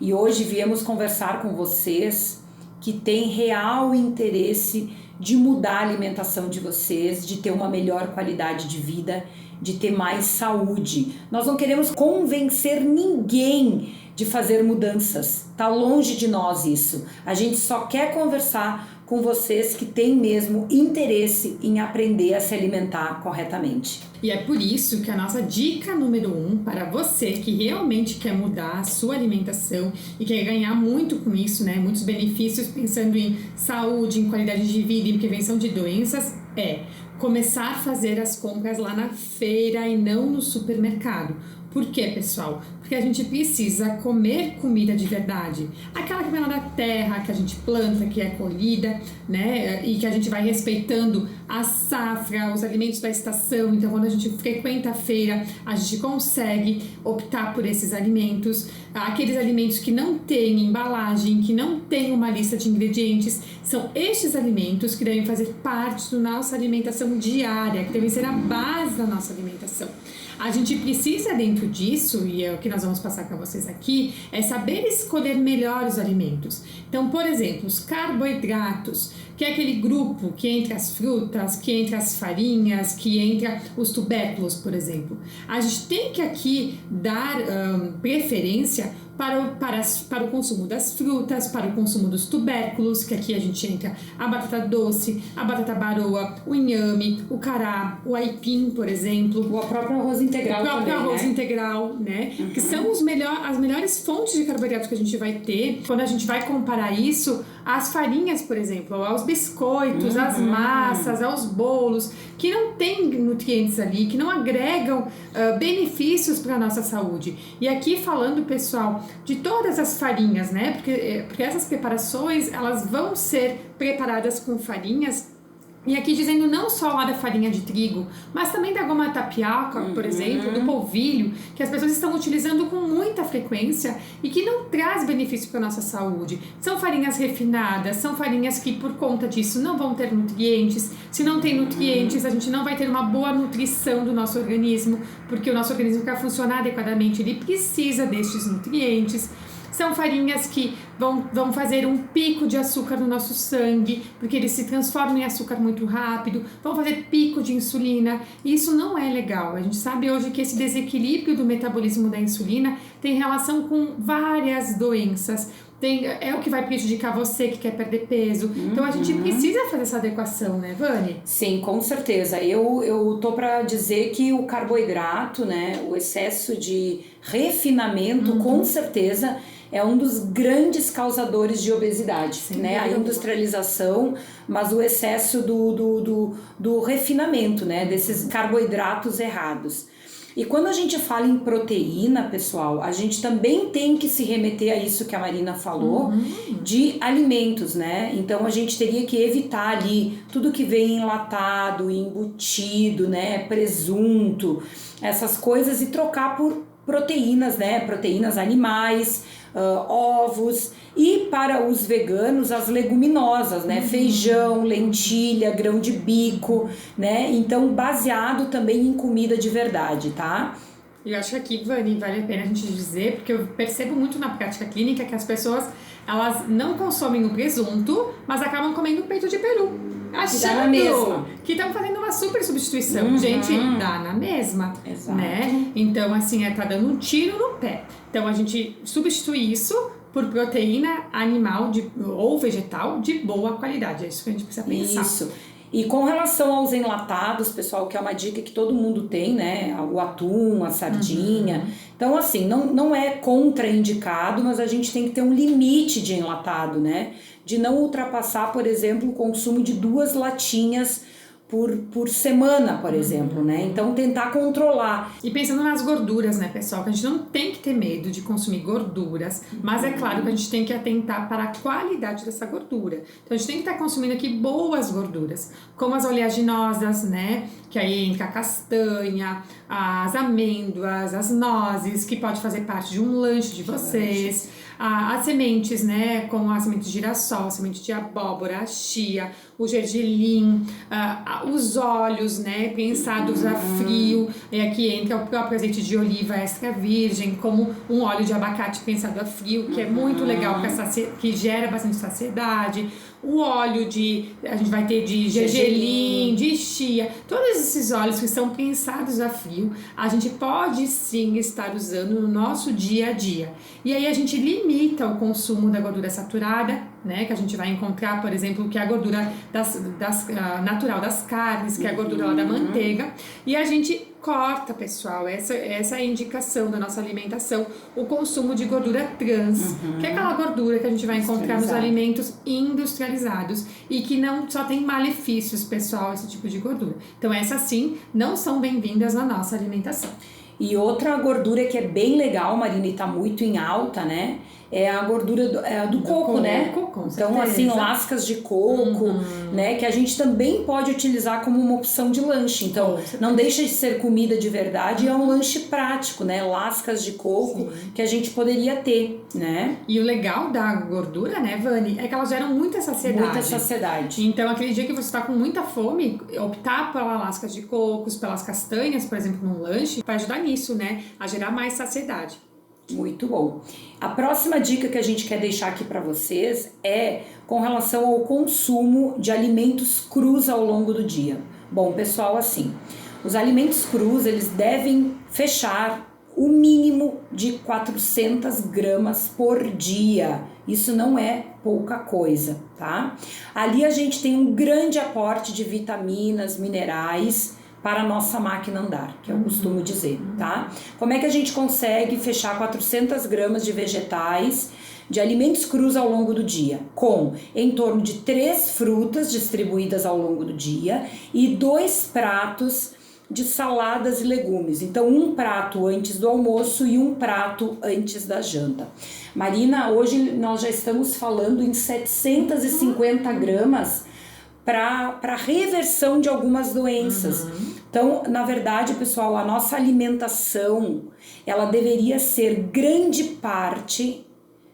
E hoje viemos conversar com vocês que têm real interesse de mudar a alimentação de vocês, de ter uma melhor qualidade de vida, de ter mais saúde. Nós não queremos convencer ninguém de fazer mudanças, tá longe de nós isso. A gente só quer conversar com vocês que têm mesmo interesse em aprender a se alimentar corretamente. E é por isso que a nossa dica número 1 para você que realmente quer mudar a sua alimentação e quer ganhar muito com isso, né? Muitos benefícios pensando em saúde, em qualidade de vida, em prevenção de doenças, é começar a fazer as compras lá na feira e não no supermercado. Por quê, pessoal? Porque a gente precisa comer comida de verdade. Aquela que vem lá da terra, que a gente planta, que é colhida, né? E que a gente vai respeitando a safra, os alimentos da estação. Então, quando a gente frequenta a feira, a gente consegue optar por esses alimentos. Aqueles alimentos que não têm embalagem, que não têm uma lista de ingredientes, são estes alimentos que devem fazer parte da nossa alimentação diária, que devem ser a base da nossa alimentação. A gente precisa, dentro disso, e é o que nós vamos passar para vocês aqui, é saber escolher melhor os alimentos. Então, por exemplo, os carboidratos, que é aquele grupo que entra as frutas, que entra as farinhas, que entra os tubérculos, por exemplo. A gente tem que aqui dar preferência para o consumo das frutas, para o consumo dos tubérculos, que aqui a gente entra a batata doce, a batata baroa, o inhame, o cará, o aipim, por exemplo. O próprio arroz integral também, O próprio arroz né? integral, né? Que são as melhores fontes de carboidratos que a gente vai ter quando a gente vai comparar isso às farinhas, por exemplo, aos biscoitos, às massas, aos bolos, que não tem nutrientes ali, que não agregam benefícios para a nossa saúde. E aqui falando, pessoal, de todas as farinhas, né? Porque essas preparações, elas vão ser preparadas com farinhas. E aqui dizendo não só lá da farinha de trigo, mas também da goma tapioca, por exemplo, do polvilho, que as pessoas estão utilizando com muita frequência e que não traz benefício para a nossa saúde. São farinhas refinadas, são farinhas que por conta disso não vão ter nutrientes. Se não tem nutrientes, a gente não vai ter uma boa nutrição do nosso organismo, porque o nosso organismo, para funcionar adequadamente, ele precisa destes nutrientes. São farinhas que vão fazer um pico de açúcar no nosso sangue, porque eles se transformam em açúcar muito rápido, vão fazer pico de insulina, e isso não é legal. A gente sabe hoje que esse desequilíbrio do metabolismo da insulina tem relação com várias doenças. É o que vai prejudicar você que quer perder peso. Então a gente precisa fazer essa adequação, né, Vani? Sim, com certeza. Eu tô para dizer que o carboidrato, né, o excesso de refinamento, com certeza é um dos grandes causadores de obesidade, né? A industrialização, mas o excesso do refinamento, né, desses carboidratos errados. E quando a gente fala em proteína, pessoal, a gente também tem que se remeter a isso que a Marina falou, de alimentos, né? Então a gente teria que evitar ali tudo que vem enlatado, embutido, né? Presunto, essas coisas, e trocar por proteínas, né? Proteínas animais, ovos, e para os veganos as leguminosas, né? Feijão, lentilha, grão de bico, né? Então baseado também em comida de verdade, tá? Eu acho que aqui, Vani, vale a pena a gente dizer, porque eu percebo muito na prática clínica que as pessoas, elas não consomem o presunto, mas acabam comendo o peito de peru, achando que estão fazendo uma super substituição. Gente, dá na mesma, né? Então, assim, tá dando um tiro no pé. Então, a gente substitui isso por proteína animal ou vegetal de boa qualidade. É isso que a gente precisa pensar. Isso. E com relação aos enlatados, pessoal, que é uma dica que todo mundo tem, né? O atum, a sardinha. Então, assim, não é contraindicado, mas a gente tem que ter um limite de enlatado, né? De não ultrapassar, por exemplo, o consumo de 2 latinhas por semana, por exemplo, né? Então, tentar controlar. E pensando nas gorduras, né, pessoal? Que a gente não tem que ter medo de consumir gorduras, mas é claro que a gente tem que atentar para a qualidade dessa gordura. Então, a gente tem que estar consumindo aqui boas gorduras, como as oleaginosas, né? Que aí entra a castanha, as amêndoas, as nozes, que pode fazer parte de um lanche de vocês. As sementes, né? Como a semente de girassol, a semente de abóbora, a chia, o gergelim, os óleos, né, pensados a frio, aqui entra o próprio azeite de oliva extra virgem, como um óleo de abacate pensado a frio, que é muito legal, que gera bastante saciedade. O óleo a gente vai ter de gergelim, de chia, todos esses óleos que são pensados a frio, a gente pode sim estar usando no nosso dia a dia. E aí a gente limita o consumo da gordura saturada, né, que a gente vai encontrar, por exemplo, que é a gordura natural das carnes, que é a gordura lá da manteiga, e a gente corta, pessoal, essa é a indicação da nossa alimentação, o consumo de gordura trans, que é aquela gordura que a gente vai encontrar nos alimentos industrializados e que não só tem malefícios, pessoal, esse tipo de gordura. Então essas sim não são bem-vindas na nossa alimentação. E outra gordura que é bem legal, Marina, e tá muito em alta, né? É a gordura do coco, né? Então, assim, lascas de coco, né? Que a gente também pode utilizar como uma opção de lanche. Então, não deixa de ser comida de verdade, é um lanche prático, né? Lascas de coco que a gente poderia ter, né? E o legal da gordura, né, Vani, é que elas geram muita saciedade. Muita saciedade. Então, aquele dia que você tá com muita fome, optar pela lascas de cocos, pelas castanhas, por exemplo, num lanche, vai ajudar nisso, né? A gerar mais saciedade. Muito bom. A próxima dica que a gente quer deixar aqui para vocês é com relação ao consumo de alimentos crus ao longo do dia. Bom, pessoal, assim, os alimentos crus, eles devem fechar o mínimo de 400 gramas por dia. Isso não é pouca coisa, tá? Ali a gente tem um grande aporte de vitaminas, minerais para a nossa máquina andar, que eu costumo dizer, tá? Como é que a gente consegue fechar 400 gramas de vegetais, de alimentos crus ao longo do dia? Com em torno de 3 frutas distribuídas ao longo do dia e 2 pratos de saladas e legumes. Então, um prato antes do almoço e um prato antes da janta. Marina, hoje nós já estamos falando em 750 gramas para reversão de algumas doenças. Então, na verdade, pessoal, a nossa alimentação, ela deveria ser grande parte,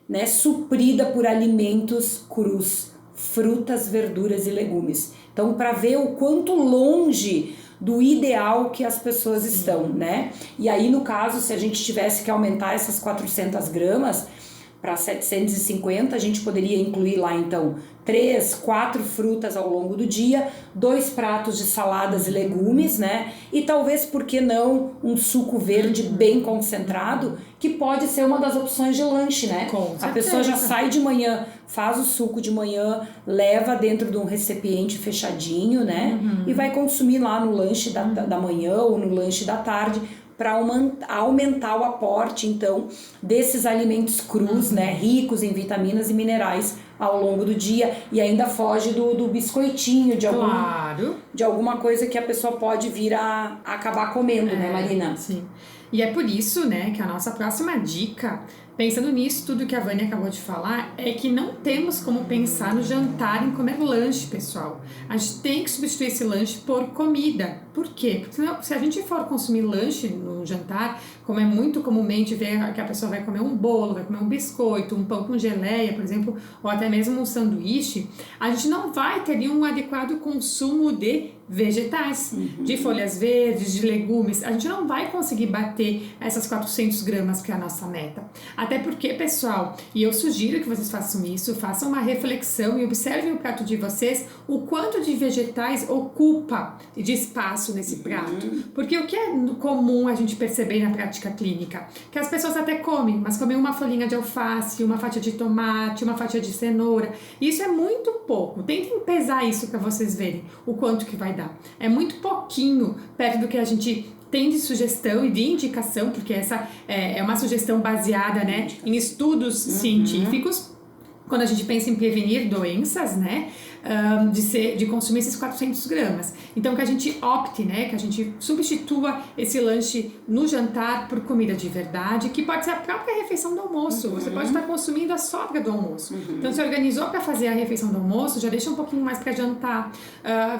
né, suprida por alimentos crus, frutas, verduras e legumes. Então, para ver o quanto longe do ideal que as pessoas estão, né? E aí, no caso, se a gente tivesse que aumentar essas 400 gramas para 750, a gente poderia incluir lá, então, 3, 4 frutas ao longo do dia, 2 pratos de saladas e legumes, né? E talvez, por que não, um suco verde bem concentrado, que pode ser uma das opções de lanche, né? A pessoa já sai de manhã, faz o suco de manhã, leva dentro de um recipiente fechadinho, né? E vai consumir lá no lanche da manhã ou no lanche da tarde, para aumentar o aporte, então, desses alimentos crus, né, ricos em vitaminas e minerais ao longo do dia, e ainda foge do biscoitinho, de alguma coisa que a pessoa pode vir a acabar comendo, né, Marina? Sim. E é por isso, né, que a nossa próxima dica, pensando nisso, tudo que a Vânia acabou de falar, é que não temos como pensar no jantar em comer lanche, pessoal. A gente tem que substituir esse lanche por comida. Por quê? Porque senão, se a gente for consumir lanche no jantar, como é muito comumente ver que a pessoa vai comer um bolo, vai comer um biscoito, um pão com geleia, por exemplo, ou até mesmo um sanduíche, a gente não vai ter um adequado consumo de vegetais, de folhas verdes, de legumes. A gente não vai conseguir bater essas 400 gramas que é a nossa meta. Até porque, pessoal, e eu sugiro que vocês façam isso, façam uma reflexão e observem o prato de vocês, o quanto de vegetais ocupa de espaço nesse prato. Porque o que é comum a gente perceber na prática clínica? Que as pessoas até comem, mas comem uma folhinha de alface, uma fatia de tomate, uma fatia de cenoura. Isso é muito pouco. Tentem pesar isso para vocês verem o quanto que vai dar. É muito pouquinho perto do que a gente tem de sugestão e de indicação, porque essa é uma sugestão baseada, né, em estudos científicos. Quando a gente pensa em prevenir doenças, né, de consumir esses 400 gramas. Então, que a gente opte, né, que a gente substitua esse lanche no jantar por comida de verdade, que pode ser a própria refeição do almoço. Você pode estar consumindo a sobra do almoço. Então, se organizou para fazer a refeição do almoço, já deixa um pouquinho mais para jantar.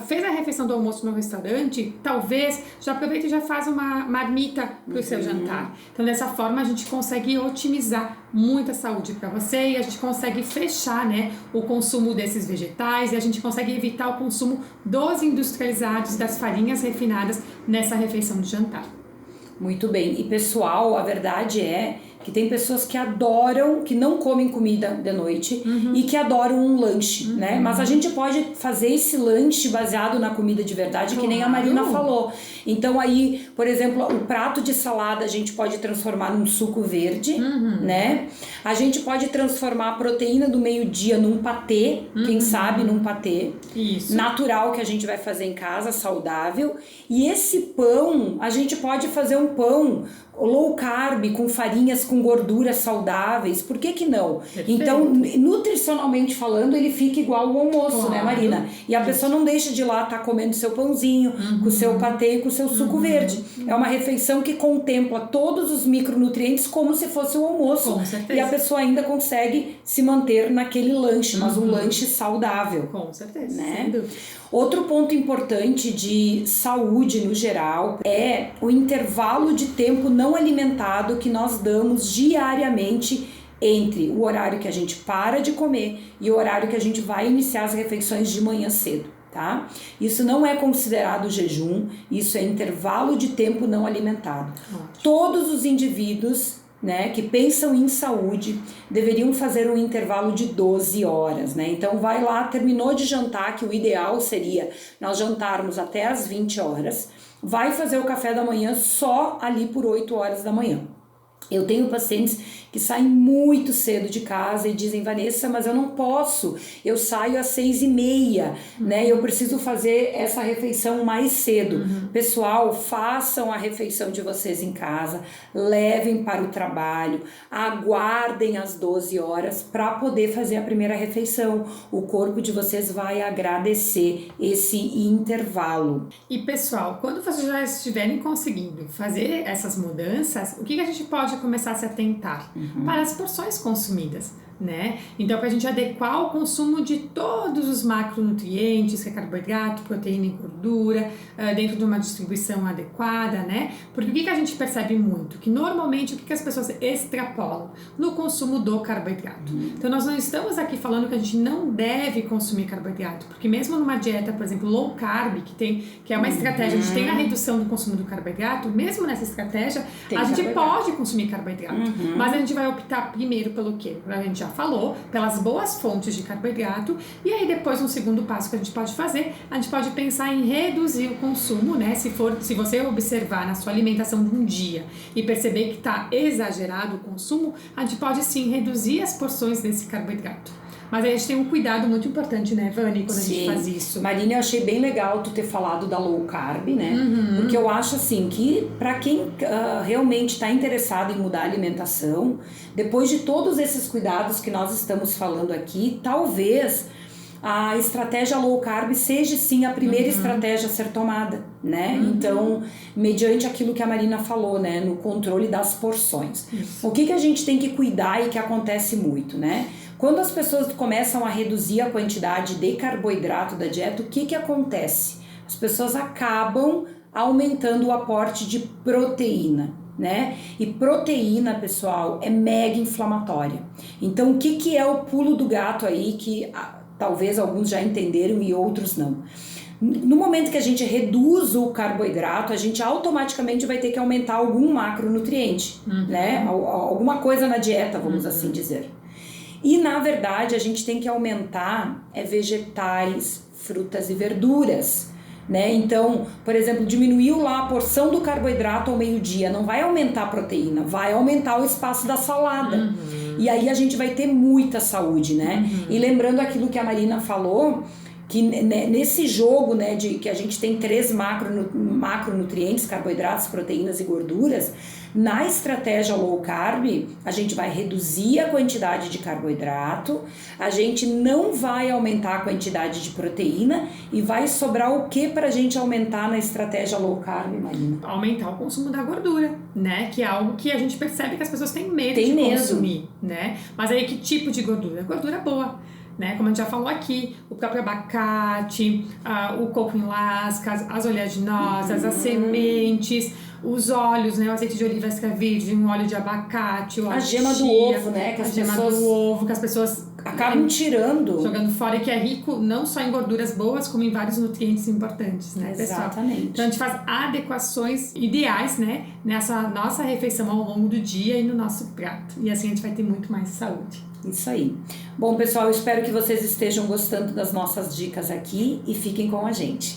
Fez a refeição do almoço no restaurante, talvez já aproveita e já faz uma marmita para o seu jantar. Então, dessa forma, a gente consegue otimizar muita saúde para você e a gente consegue fechar, né, o consumo desses vegetais, e a gente consegue evitar o consumo dos industrializados, das farinhas refinadas nessa refeição de jantar. Muito bem. E pessoal, a verdade é que tem pessoas que adoram, que não comem comida de noite e que adoram um lanche, né? Mas a gente pode fazer esse lanche baseado na comida de verdade, que nem a Marina falou. Então aí, por exemplo, o prato de salada a gente pode transformar num suco verde, né? A gente pode transformar a proteína do meio-dia num patê, quem sabe num patê. Isso. Natural que a gente vai fazer em casa, saudável. E esse pão, a gente pode fazer um pão low carb, com farinhas com gorduras saudáveis, por que não? Perfeito. Então, nutricionalmente falando, ele fica igual ao almoço, né, Marina? E a pessoa não deixa de lá estar comendo seu pãozinho, com o seu patê e com o seu suco verde. É uma refeição que contempla todos os micronutrientes como se fosse um almoço. Com certeza. E a pessoa ainda consegue se manter naquele lanche, mas um lanche saudável. Com certeza, né? sem dúvida. Outro ponto importante de saúde no geral é o intervalo de tempo não alimentado que nós damos diariamente entre o horário que a gente para de comer e o horário que a gente vai iniciar as refeições de manhã cedo, tá? Isso não é considerado jejum, isso é intervalo de tempo não alimentado. Todos os indivíduos, né, que pensam em saúde deveriam fazer um intervalo de 12 horas, né? Então vai lá, terminou de jantar, que o ideal seria nós jantarmos até as 20 horas, vai fazer o café da manhã só ali por 8 horas da manhã. Eu tenho pacientes que saem muito cedo de casa e dizem, Vanessa, mas eu não posso, eu saio às 6h30, né? Eu preciso fazer essa refeição mais cedo. Pessoal, façam a refeição de vocês em casa, levem para o trabalho, aguardem as 12 horas para poder fazer a primeira refeição. O corpo de vocês vai agradecer esse intervalo. E pessoal, quando vocês já estiverem conseguindo fazer essas mudanças, o que a gente pode começar a se atentar? Para as porções consumidas, né? Então, para a gente adequar o consumo de todos os macronutrientes, que é carboidrato, proteína e gordura, dentro de uma distribuição adequada, né? Porque o que a gente percebe muito? Que normalmente o que as pessoas extrapolam no consumo do carboidrato. Então, nós não estamos aqui falando que a gente não deve consumir carboidrato, porque mesmo numa dieta, por exemplo, low carb, que é uma estratégia, a gente tem a redução do consumo do carboidrato, mesmo nessa estratégia, a gente pode consumir carboidrato, mas a gente vai optar primeiro pelo quê? A gente já falou, pelas boas fontes de carboidrato, e aí depois um segundo passo que a gente pode fazer, a gente pode pensar em reduzir o consumo, né? Se você observar na sua alimentação de um dia e perceber que está exagerado o consumo, a gente pode sim reduzir as porções desse carboidrato. Mas aí a gente tem um cuidado muito importante, né, Vani, quando a gente faz isso. Marina, eu achei bem legal tu ter falado da low carb, né? Porque eu acho assim que para quem realmente está interessado em mudar a alimentação, depois de todos esses cuidados que nós estamos falando aqui, talvez a estratégia low carb seja sim a primeira estratégia a ser tomada, né? Então, mediante aquilo que a Marina falou, né? No controle das porções. O que a gente tem que cuidar e que acontece muito, né? Quando as pessoas começam a reduzir a quantidade de carboidrato da dieta, o que acontece? As pessoas acabam aumentando o aporte de proteína, né? E proteína, pessoal, é mega inflamatória. Então, o que é o pulo do gato aí que talvez alguns já entenderam e outros não? No momento que a gente reduz o carboidrato, a gente automaticamente vai ter que aumentar algum macronutriente, né? Alguma coisa na dieta, vamos assim dizer. E, na verdade, a gente tem que aumentar vegetais, frutas e verduras, né? Então, por exemplo, diminuiu lá a porção do carboidrato ao meio-dia, não vai aumentar a proteína, vai aumentar o espaço da salada. E aí a gente vai ter muita saúde, né? E lembrando aquilo que a Marina falou, que nesse jogo, né, de que a gente tem 3 macronutrientes, carboidratos, proteínas e gorduras, na estratégia low carb, a gente vai reduzir a quantidade de carboidrato, a gente não vai aumentar a quantidade de proteína e vai sobrar o que pra gente aumentar na estratégia low carb, Marina? Aumentar o consumo da gordura, né? Que é algo que a gente percebe que as pessoas têm medo de consumir, né? Mas aí que tipo de gordura? Gordura boa. Né? Como a gente já falou aqui, o próprio abacate, o coco em lascas, as oleaginosas, as sementes, os óleos, né? O azeite de oliva extra virgem, o óleo de abacate, o óleo A gema de do chia, ovo, né? Que a as gema pessoas do ovo, que as pessoas acabam tirando. jogando fora, e que é rico não só em gorduras boas, como em vários nutrientes importantes, né, pessoal? Exatamente. Então a gente faz adequações ideais, né, nessa nossa refeição ao longo do dia e no nosso prato. E assim a gente vai ter muito mais saúde. Isso aí. Bom, pessoal, eu espero que vocês estejam gostando das nossas dicas aqui e fiquem com a gente.